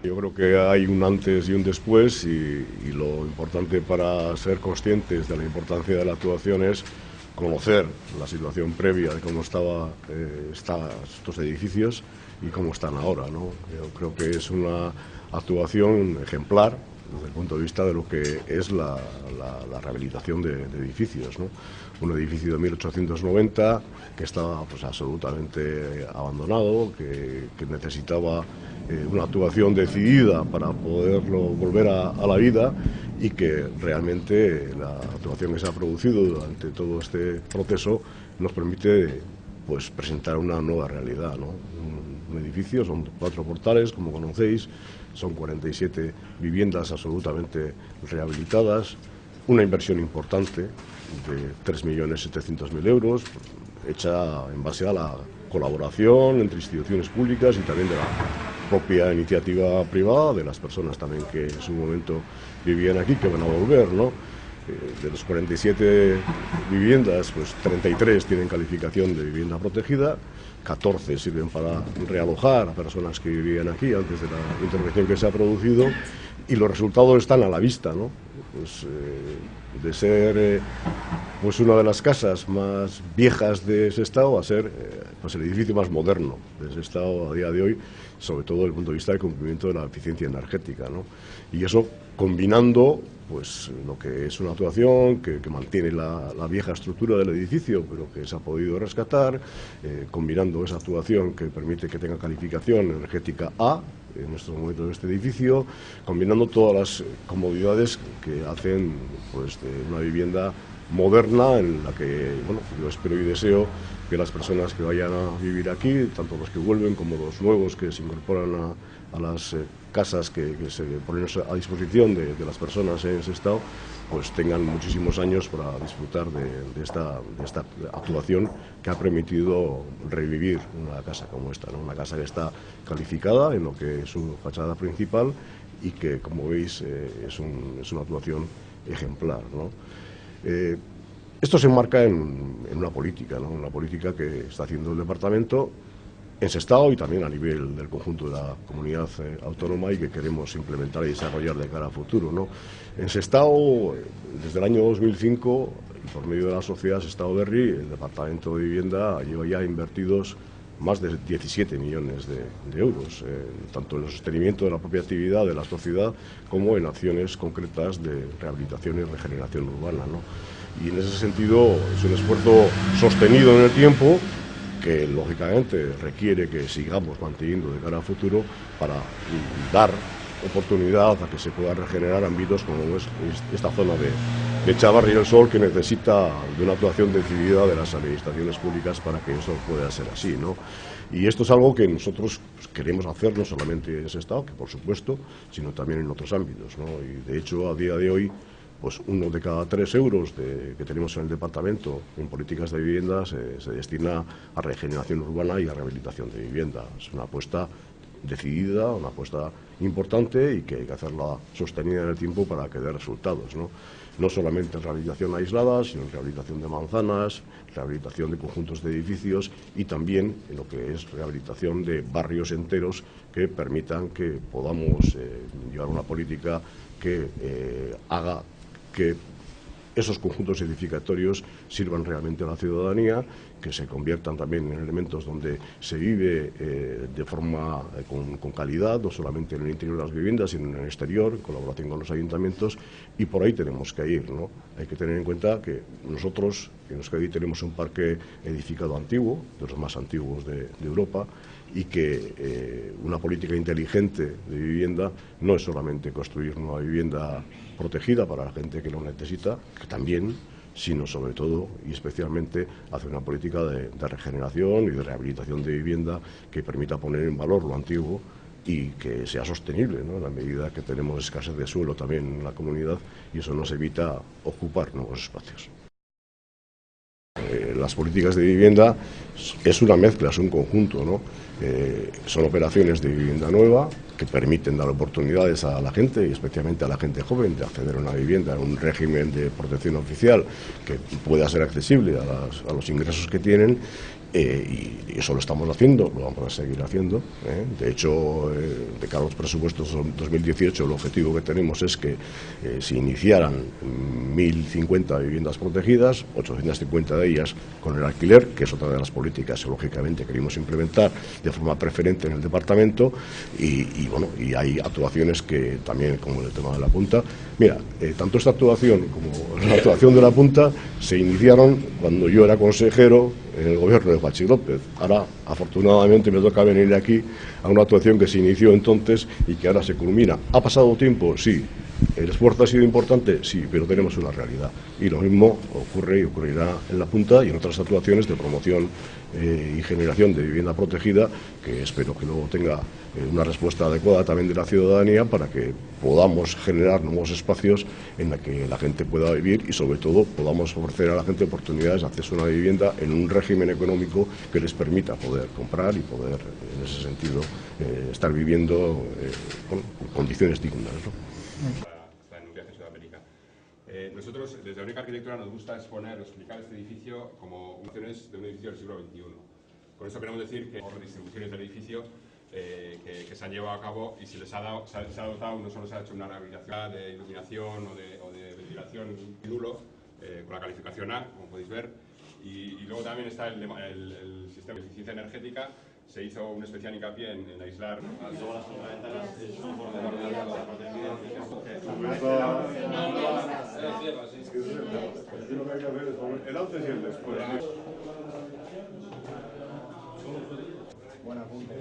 Yo creo que hay un antes y un después y lo importante para ser conscientes de la importancia de la actuación es conocer la situación previa de cómo estaban estos edificios y cómo están ahora, ¿no? Yo creo que es una actuación ejemplar desde el punto de vista de lo que es la rehabilitación de edificios, ¿no? Un edificio de 1890 que estaba pues absolutamente abandonado, que necesitaba una actuación decidida para poderlo volver a la vida, y que realmente la actuación que se ha producido durante todo este proceso nos permite pues presentar una nueva realidad, ¿no? Un edificio, son 4 portales, como conocéis, son 47 viviendas absolutamente rehabilitadas, una inversión importante de 3.700.000 euros, hecha en base a la colaboración entre instituciones públicas y también de la propia iniciativa privada, de las personas también que en su momento vivían aquí, que van a volver, ¿no? De los 47 viviendas, pues 33 tienen calificación de vivienda protegida, 14 sirven para realojar a personas que vivían aquí antes de la intervención que se ha producido, y los resultados están a la vista, ¿no? Pues, de ser pues una de las casas más viejas de ese estado a ser pues el edificio más moderno de ese estado a día de hoy, sobre todo desde el punto de vista del cumplimiento de la eficiencia energética, ¿no? Y eso combinando pues lo que es una actuación que mantiene la vieja estructura del edificio, pero que se ha podido rescatar, combinando esa actuación que permite que tenga calificación energética A en estos momentos de este edificio, combinando todas las comodidades que hacen pues de una vivienda moderna en la que, bueno, yo espero y deseo que las personas que vayan a vivir aquí, tanto los que vuelven como los nuevos que se incorporan a las casas que se ponen a disposición de las personas en ese estado, pues tengan muchísimos años para disfrutar de esta actuación que ha permitido revivir una casa como esta, ¿no? Una casa que está calificada en lo que es su fachada principal y que, como veis, es una actuación ejemplar, ¿no? Esto se enmarca en una política, ¿no? Una política que está haciendo el departamento en Sestao y también a nivel del conjunto de la comunidad autónoma, y que queremos implementar y desarrollar de cara a futuro, ¿no? En Sestao, desde el año 2005, y por medio de la sociedad Sestao Berri, el Departamento de Vivienda lleva ya invertidos más de 17 millones de euros, tanto en el sostenimiento de la propia actividad de la sociedad como en acciones concretas de rehabilitación y regeneración urbana, ¿no? Y en ese sentido es un esfuerzo sostenido en el tiempo que lógicamente requiere que sigamos manteniendo de cara a futuro para dar oportunidad a que se puedan regenerar ámbitos como es esta zona de Chavarri y el Sol, que necesita de una actuación decidida de las administraciones públicas para que eso pueda ser así, ¿no? Y esto es algo que nosotros pues, queremos hacer no solamente en ese estado, que por supuesto, sino también en otros ámbitos, ¿no? Y de hecho, a día de hoy, pues 1 de cada 3 euros que tenemos en el departamento en políticas de vivienda se destina a regeneración urbana y a rehabilitación de vivienda. Es una apuesta decidida, una apuesta importante y que hay que hacerla sostenida en el tiempo para que dé resultados, ¿no? No solamente en rehabilitación aislada, sino en rehabilitación de manzanas, rehabilitación de conjuntos de edificios y también en lo que es rehabilitación de barrios enteros que permitan que podamos llevar una política que haga que esos conjuntos edificatorios sirvan realmente a la ciudadanía, que se conviertan también en elementos donde se vive de forma con calidad, no solamente en el interior de las viviendas, sino en el exterior, en colaboración con los ayuntamientos, y por ahí tenemos que ir, ¿no? Hay que tener en cuenta que nosotros en Euskadi tenemos un parque edificado antiguo, de los más antiguos de Europa, y que una política inteligente de vivienda no es solamente construir una vivienda protegida para la gente que lo necesita, que también, sino sobre todo y especialmente hacer una política de regeneración y de rehabilitación de vivienda que permita poner en valor lo antiguo y que sea sostenible, ¿no? En la medida que tenemos escasez de suelo también en la comunidad, y eso nos evita ocupar nuevos espacios. Las políticas de vivienda es una mezcla, es un conjunto, ¿no? Son operaciones de vivienda nueva que permiten dar oportunidades a la gente, y especialmente a la gente joven, de acceder a una vivienda en un régimen de protección oficial que pueda ser accesible a los ingresos que tienen. Y eso lo estamos haciendo, lo vamos a seguir haciendo. De hecho, de cara a los presupuestos 2018, el objetivo que tenemos es que se iniciaran 1.050 viviendas protegidas, 850 de ellas con el alquiler, que es otra de las políticas que lógicamente queremos implementar de forma preferente en el departamento. Bueno, y hay actuaciones que también, como el tema de la punta. Mira, tanto esta actuación como la actuación de la punta se iniciaron cuando yo era consejero en el gobierno de Patxi López. Ahora, afortunadamente, me toca venir aquí a una actuación que se inició entonces y que ahora se culmina. ¿Ha pasado tiempo? Sí. ¿El esfuerzo ha sido importante? Sí, pero tenemos una realidad. Y lo mismo ocurre y ocurrirá en la punta y en otras actuaciones de promoción y generación de vivienda protegida, que espero que luego tenga una respuesta adecuada también de la ciudadanía para que podamos generar nuevos espacios en los que la gente pueda vivir y, sobre todo, podamos ofrecer a la gente oportunidades de acceso a una vivienda en un régimen económico que les permita poder comprar y poder, en ese sentido, estar viviendo con condiciones dignas, ¿no? En Sudamérica. Nosotros, desde Única Arquitectura, nos gusta exponer o explicar este edificio como opciones de un edificio del siglo XXI. Con eso queremos decir que por redistribuciones del edificio que se han llevado a cabo y se les ha dotado, no solo se ha hecho una rehabilitación de iluminación o de ventilación nulo, con la calificación A, como podéis ver, y luego también está el sistema de eficiencia energética. Se hizo un especial hincapié en aislar todas las contraventanas. El antes y el después. Buena punta.